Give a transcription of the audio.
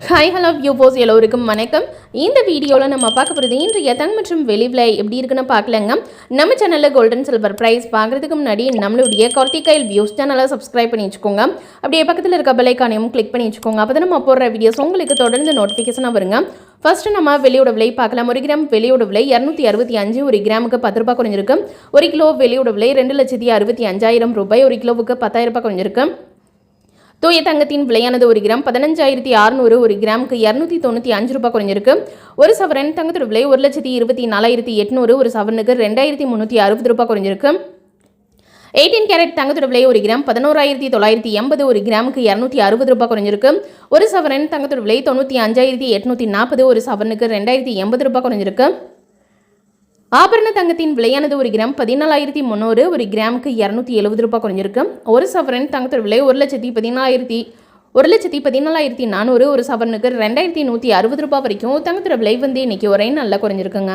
Hi hello viewers எல்லோருக்கும் வணக்கம். இந்த வீடியோவில் நம்ம பார்க்க போகிறது இன்றைய தங்கம் மற்றும் வெள்ளி விலை எப்படி இருக்குன்னு பார்க்கலங்க. நம்ம சேனலில் கோல்டன் சில்வர் ப்ரைஸ் பார்க்குறதுக்கு முன்னாடி நம்மளுடைய கார்த்திகைல் வியூஸ் சேனலை சப்ஸ்கிரைப் பண்ணி வச்சுக்கோங்க. அப்படியே பக்கத்தில் இருக்க பெல் ஐகானையும் கிளிக் பண்ணி வச்சுக்கோங்க. அப்போ தான் நம்ம போடுற வீடியோஸ் உங்களுக்கு தொடர்ந்து நோட்டிஃபிகேஷனாக வருங்க. ஃபர்ஸ்ட் நம்ம வெள்ளியோட விலை பார்க்கலாம். 1 கிராம் வெள்ளியோட விலை 265, 1 கிராமுக்கு 10 ரூபாய் குறைஞ்சிருக்கு. 1 கிலோ வெள்ளியோட விலை 2,65,000 ரூபாய், 1 கிலோவுக்கு 10,000 ரூபாய் குறைஞ்சிருக்கு. தூய தங்கத்தின் விலையானது 1 கிராம் 15,600, 1 கிராமுக்கு 295 ரூபாய் குறைஞ்சிருக்கு. ஒரு சவரன் தங்கத்தோட விலை 1,24,800, ஒரு சவரனுக்கு 2,360 ரூபாய் குறைஞ்சிருக்கு. 18 கேரட் தங்கத்தோட விலை 1 கிராம் 11,980, 1 கிராமுக்கு 260 ரூபாய் குறைஞ்சிருக்கு. ஒரு சவரன் தங்கத்தோட விலை 95,840, ஒரு சவரனுக்கு 2,080 ரூபாய் குறைஞ்சிருக்கு. ஆபரண தங்கத்தின் விலையானது 1 கிராம் 14,300, 1 கிராமுக்கு 270 ரூபாய் குறைஞ்சிருக்கு. ஒரு சவரன் தங்கத்தோட விலை 1,14,400, ஒரு சவரனுக்கு 2,160 ரூபாய் வரைக்கும் தங்கத்தோட விலை இன்னைக்கு ஒரே நல்லா குறைஞ்சிருக்குங்க.